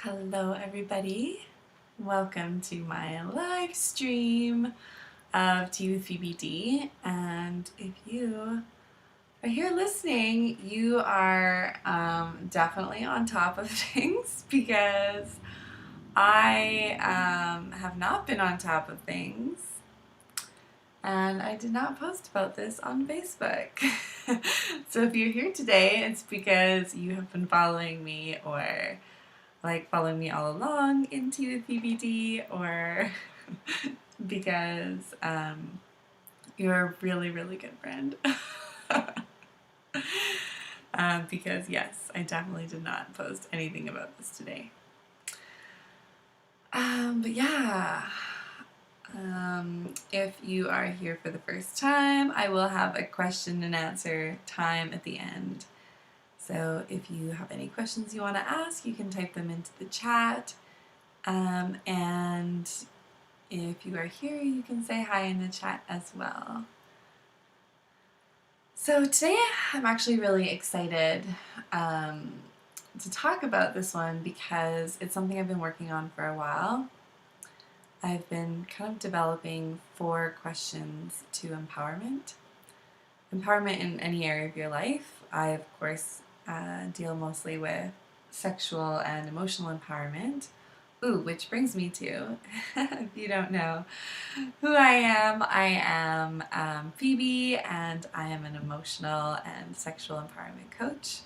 Hello everybody, welcome to my live stream of Tea with Phoebe D, and if you are here listening, you are definitely on top of things because I have not been on top of things, and I did not post about this on Facebook. So if you're here today, it's because you have been following me or following me all along into the PBD, or because you're a really, really good friend. Because yes, I definitely did not post anything about this today. But yeah, if you are here for the first time, I will have a question and answer time at the end. So if you have any questions you want to ask, you can type them into the chat. And if you are here, you can say hi in the chat as well. So today I'm actually really excited to talk about this one because it's something I've been working on for a while. I've been kind of developing 4 questions to empowerment. Empowerment in any area of your life. I, of course, deal mostly with sexual and emotional empowerment. Ooh, which brings me to, if you don't know who I am Phoebe, and I am an emotional and sexual empowerment coach.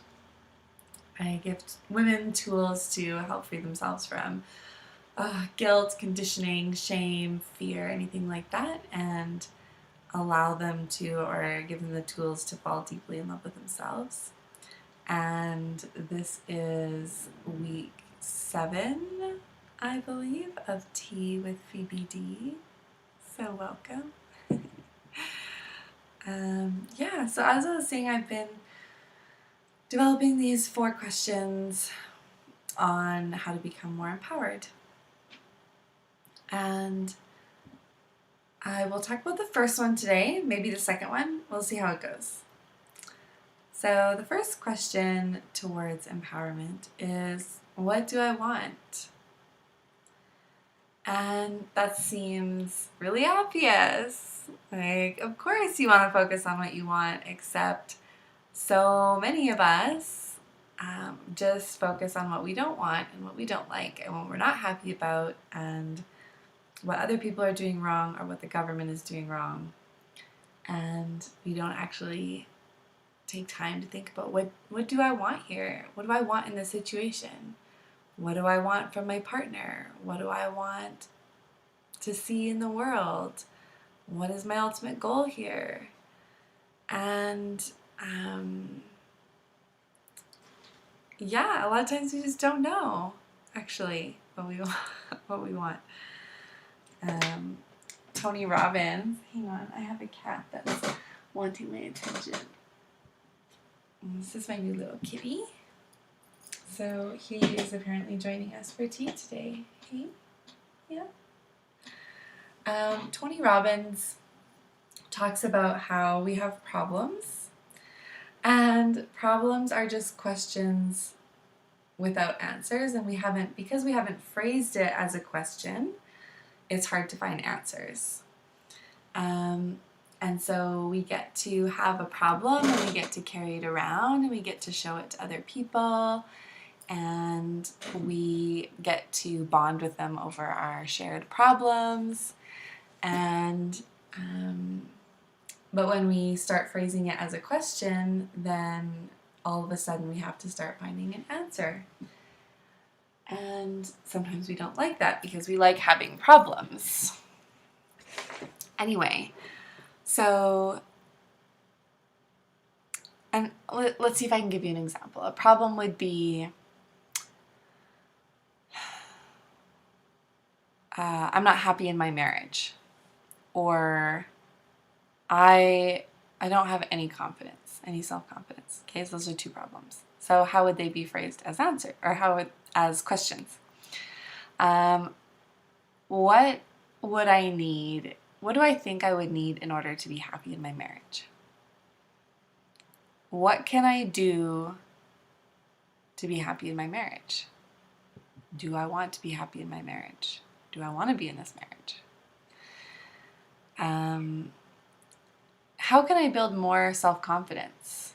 I give women tools to help free themselves from guilt, conditioning, shame, fear, anything like that, and allow them to, or give them the tools to fall deeply in love with themselves. And this is week 7, I believe, of Tea with Phoebe D. So welcome. Yeah, so as I was saying, I've been developing these 4 questions on how to become more empowered. And I will talk about the first one today, maybe the second one. We'll see how it goes. So the first question towards empowerment is, what do I want? And that seems really obvious. Like, of course you want to focus on what you want, except so many of us just focus on what we don't want and what we don't like and what we're not happy about and what other people are doing wrong or what the government is doing wrong. And we don't actually take time to think about what do I want here? What do I want in this situation? What do I want from my partner? What do I want to see in the world? What is my ultimate goal here? And yeah, a lot of times we just don't know actually what we want. Tony Robbins, hang on, I have a cat that's wanting my attention. This is my new little kitty. So he is apparently joining us for tea today. Hey? Yeah. Tony Robbins talks about how we have problems, and problems are just questions without answers, and because we haven't phrased it as a question, it's hard to find answers. And so we get to have a problem and we get to carry it around and we get to show it to other people and we get to bond with them over our shared problems. And but when we start phrasing it as a question, then all of a sudden we have to start finding an answer. And sometimes we don't like that because we like having problems. Anyway, so, and let's see if I can give you an example. A problem would be, I'm not happy in my marriage, or I don't have any confidence, any self-confidence. Okay, so those are 2 problems. So how would they be phrased as answer, or as questions? What would I need? What do I think I would need in order to be happy in my marriage? What can I do to be happy in my marriage? Do I want to be happy in my marriage? Do I want to be in this marriage? How can I build more self-confidence?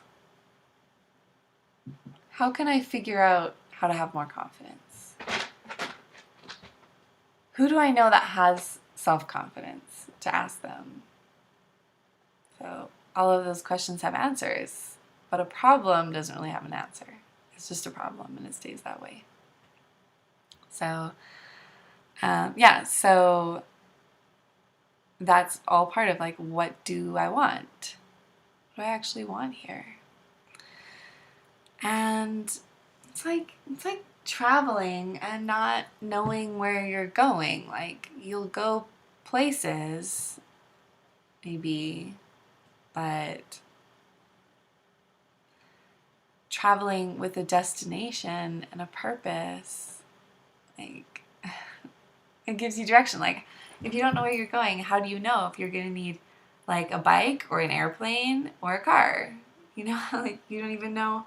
How can I figure out how to have more confidence? Who do I know that has self-confidence to ask them? So all of those questions have answers, but a problem doesn't really have an answer. It's just a problem and it stays that way. So, so that's all part of like, what do I want? What do I actually want here? And it's like traveling and not knowing where you're going. Like, you'll go places, maybe, but traveling with a destination and a purpose, like, it gives you direction. Like, if you don't know where you're going, how do you know if you're going to need like a bike or an airplane or a car? You know, like, you don't even know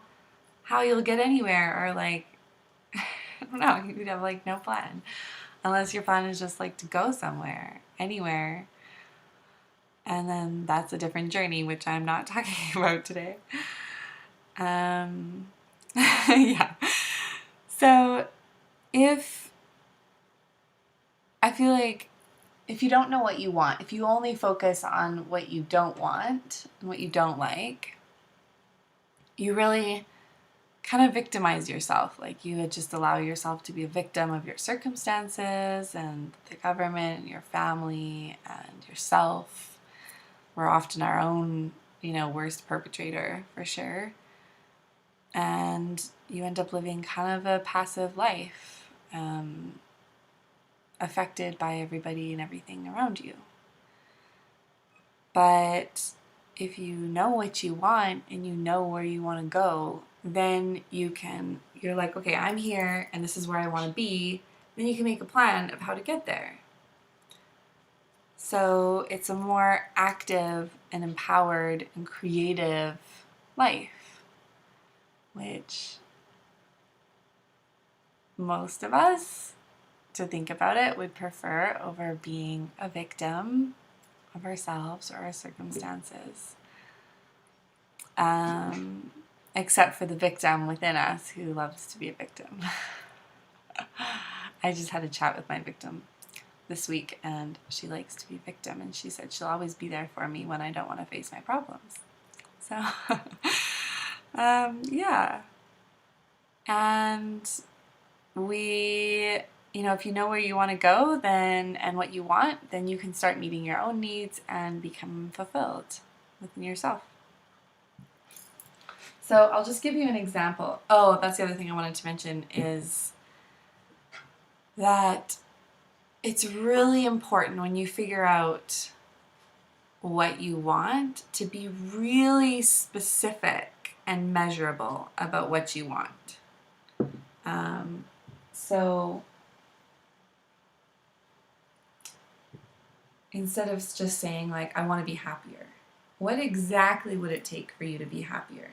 how you'll get anywhere, or like, I don't know, you'd have like no plan, unless your plan is just like to go somewhere, anywhere. And then that's a different journey, which I'm not talking about today. Yeah. So I feel like if you don't know what you want, if you only focus on what you don't want and what you don't like, you really kind of victimize yourself. Like, you would just allow yourself to be a victim of your circumstances and the government and your family and yourself. We're often our own, worst perpetrator, for sure. And you end up living kind of a passive life, affected by everybody and everything around you. But if you know what you want and you know where you want to go, then you're like, okay, I'm here and this is where I want to be. Then you can make a plan of how to get there. So it's a more active and empowered and creative life, which most of us, to think about it, would prefer over being a victim of ourselves or our circumstances. Except for the victim within us who loves to be a victim. I just had a chat with my victim this week, and she likes to be a victim, and she said she'll always be there for me when I don't want to face my problems. So, yeah. And if you know where you want to go and what you want, then you can start meeting your own needs and become fulfilled within yourself. So I'll just give you an example. Oh, that's the other thing I wanted to mention, is that it's really important when you figure out what you want to be really specific and measurable about what you want. So instead of just saying like, I want to be happier, what exactly would it take for you to be happier?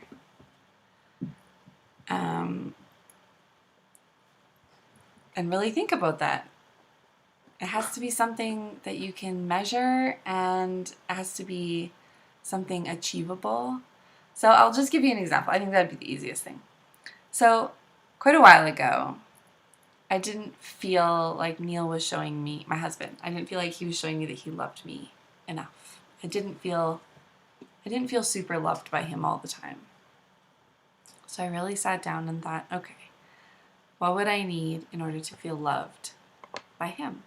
And really think about that. It has to be something that you can measure, and it has to be something achievable. So I'll just give you an example. I think that would be the easiest thing. So quite a while ago, I didn't feel like Neil was showing me, my husband, I didn't feel like he was showing me that he loved me enough. I didn't feel super loved by him all the time. So I really sat down and thought, okay, what would I need in order to feel loved by him?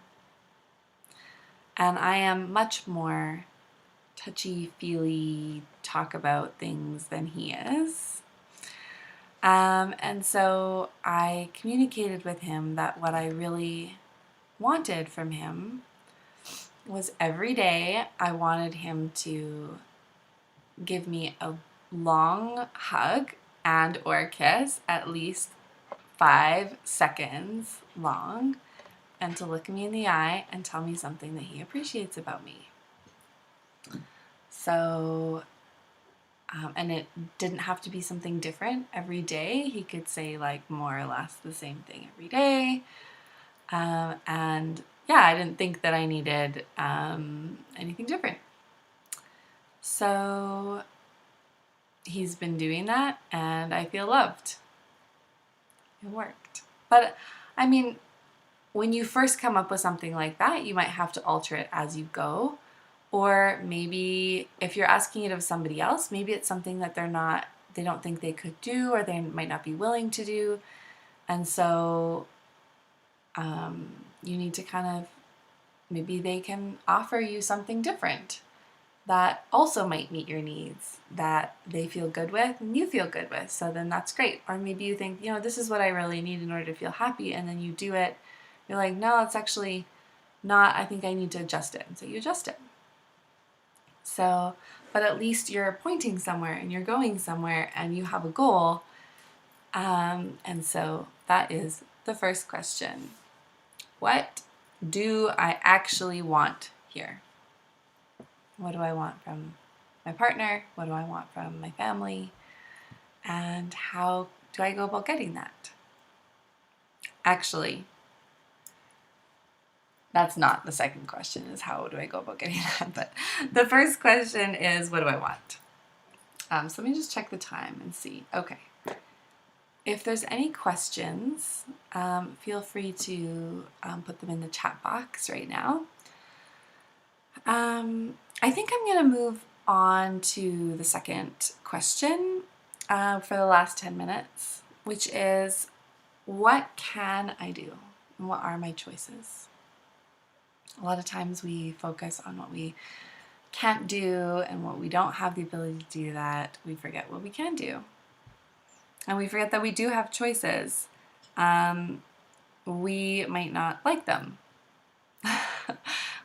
And I am much more touchy-feely, talk about things than he is. And so I communicated with him that what I really wanted from him was every day I wanted him to give me a long hug and or kiss, at least 5 seconds long, and to look me in the eye and tell me something that he appreciates about me. So And it didn't have to be something different every day. He could say like more or less the same thing every day. And yeah, I didn't think that I needed anything different. So he's been doing that, and I feel loved. It worked. But I mean, when you first come up with something like that, you might have to alter it as you go. Or maybe if you're asking it of somebody else, maybe it's something that they don't think they could do, or they might not be willing to do. And so you need to kind of, maybe they can offer you something different that also might meet your needs, that they feel good with and you feel good with. So then that's great. Or maybe you think, this is what I really need in order to feel happy. And then you do it. You're like, no, it's actually not. I think I need to adjust it. And so you adjust it. So, but at least you're pointing somewhere and you're going somewhere and you have a goal. And so that is the first question. What do I actually want here? What do I want from my partner? What do I want from my family? And how do I go about getting that? Actually, that's not the second question, is how do I go about getting that? But the first question is, what do I want? So let me just check the time and see. Okay. If there's any questions, feel free to put them in the chat box right now. I think I'm going to move on to the second question for the last 10 minutes, which is, what can I do? And what are my choices? A lot of times we focus on what we can't do and what we don't have the ability to do that. We forget what we can do. And we forget that we do have choices. We might not like them.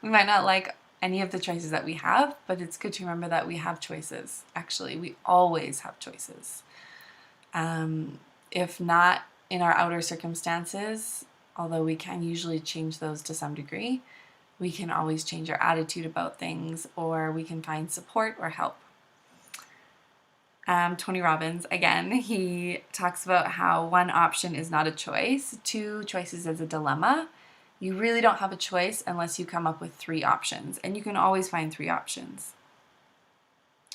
We might not like any of the choices that we have, but it's good to remember that we have choices. Actually, we always have choices. If not in our outer circumstances, although we can usually change those to some degree, we can always change our attitude about things, or we can find support or help. Tony Robbins, again, he talks about how one option is not a choice, two choices is a dilemma. You really don't have a choice unless you come up with three options, and you can always find three options.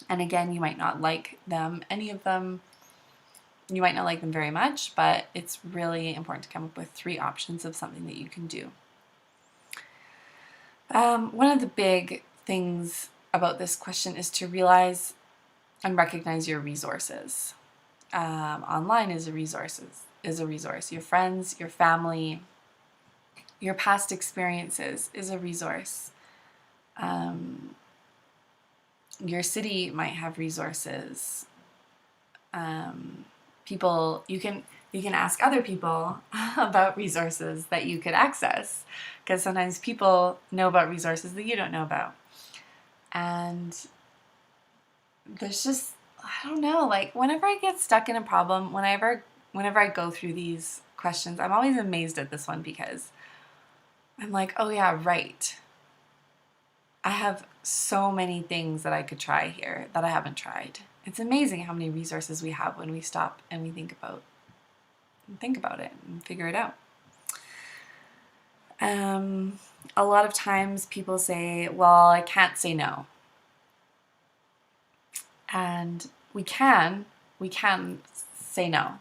And again, you might not like them, any of them. You might not like them very much, but it's really important to come up with three options of something that you can do. One of the big things about this question is to realize and recognize your resources. Online is a resource. Your friends, your family, your past experiences is a resource. Your city might have resources. People, you can ask other people about resources that you could access, because sometimes people know about resources that you don't know about. And there's just, I don't know, like whenever I get stuck in a problem, whenever I go through these questions, I'm always amazed at this one, because I'm like, oh yeah, right. I have so many things that I could try here that I haven't tried. It's amazing how many resources we have when we stop and we think about it and figure it out. A lot of times people say, well, I can't say no. And we can say no,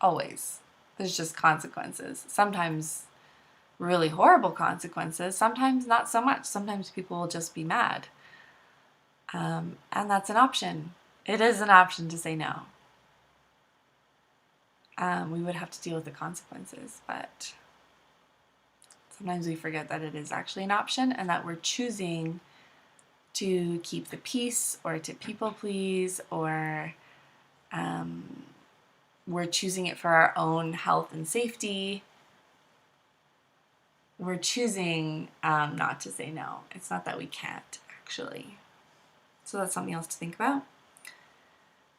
always. There's just consequences. Sometimes really horrible consequences, sometimes not so much. Sometimes people will just be mad. And that's an option. It is an option to say no. We would have to deal with the consequences, but sometimes we forget that it is actually an option, and that we're choosing to keep the peace, or to people please, or we're choosing it for our own health and safety. We're choosing not to say no. It's not that we can't, actually. So that's something else to think about.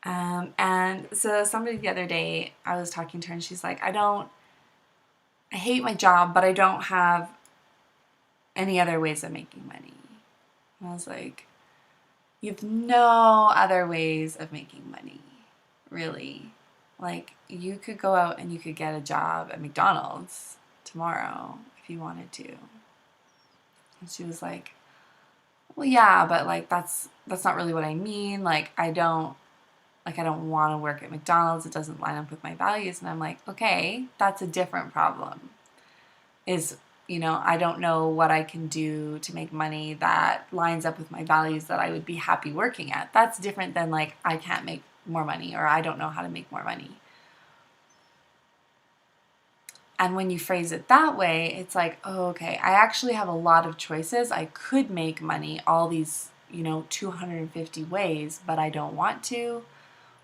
And so somebody the other day, I was talking to her, and she's like, I hate my job, but I don't have any other ways of making money. And I was like, You have no other ways of making money, really. Like, you could go out and you could get a job at McDonald's tomorrow if you wanted to. And she was like, well, yeah, but like that's not really what I mean. Like, I don't want to work at McDonald's. It doesn't line up with my values. And I'm like, okay, that's a different problem. I don't know what I can do to make money that lines up with my values that I would be happy working at. That's different than like, I can't make more money or I don't know how to make more money. And when you phrase it that way, it's like, oh, okay, I actually have a lot of choices. I could make money all these, 250 ways, but I don't want to,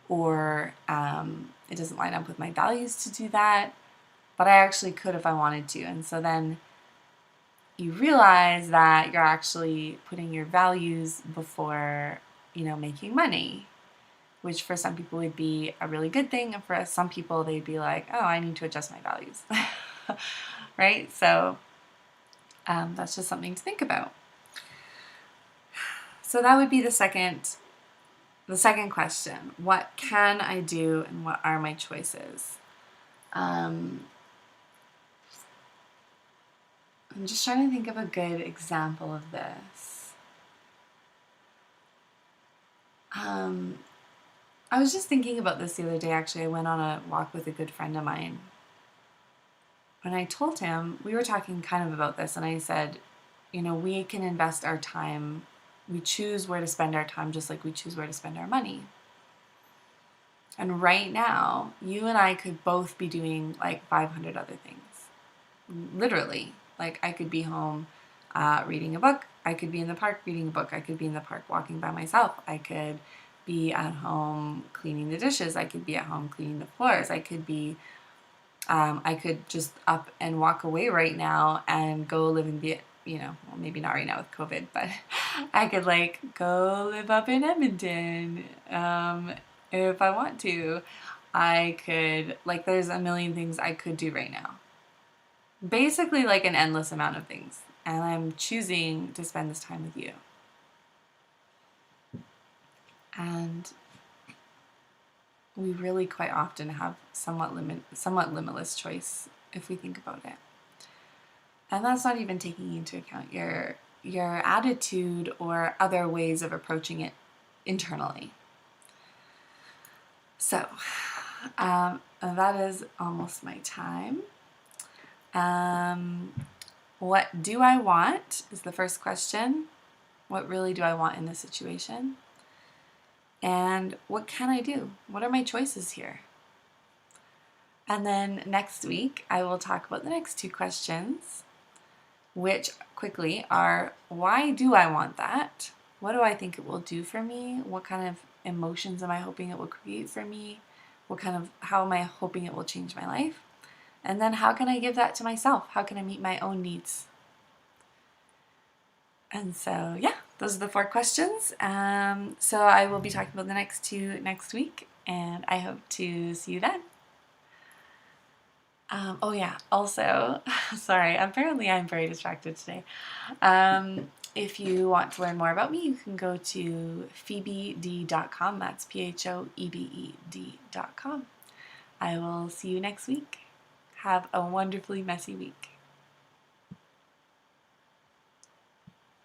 or it doesn't line up with my values to do that, but I actually could if I wanted to. And so then you realize that you're actually putting your values before, making money, which for some people would be a really good thing. And for some people, they'd be like, oh, I need to adjust my values, right? So that's just something to think about. So that would be the second question. What can I do and what are my choices? I'm just trying to think of a good example of this. I was just thinking about this the other day, actually. I went on a walk with a good friend of mine. And I told him, we were talking kind of about this, and I said, we can invest our time. We choose where to spend our time just like we choose where to spend our money. And right now, you and I could both be doing like 500 other things. Literally. Like, I could be home reading a book. I could be in the park reading a book. I could be in the park walking by myself. I could be at home cleaning the dishes. I could be at home cleaning the floors. I could just up and walk away right now and go live in well, maybe not right now with COVID, but I could like go live up in Edmonton if I want to. I could, like, there's a million things I could do right now. Basically like an endless amount of things. And I'm choosing to spend this time with you. And we really quite often have somewhat limitless choice if we think about it. And that's not even taking into account your attitude or other ways of approaching it internally. So that is almost my time. What do I want is the first question. What really do I want in this situation? And what can I do? What are my choices here? And then next week, I will talk about the next two questions, which quickly are, why do I want that? What do I think it will do for me? What kind of emotions am I hoping it will create for me? How am I hoping it will change my life? And then how can I give that to myself? How can I meet my own needs? And so, yeah, those are the 4 questions. So I will be talking about the next 2 next week, and I hope to see you then. Oh yeah, also, sorry, apparently I'm very distracted today. If you want to learn more about me, you can go to phoebed.com. That's PHOEBED.com. I will see you next week. Have a wonderfully messy week.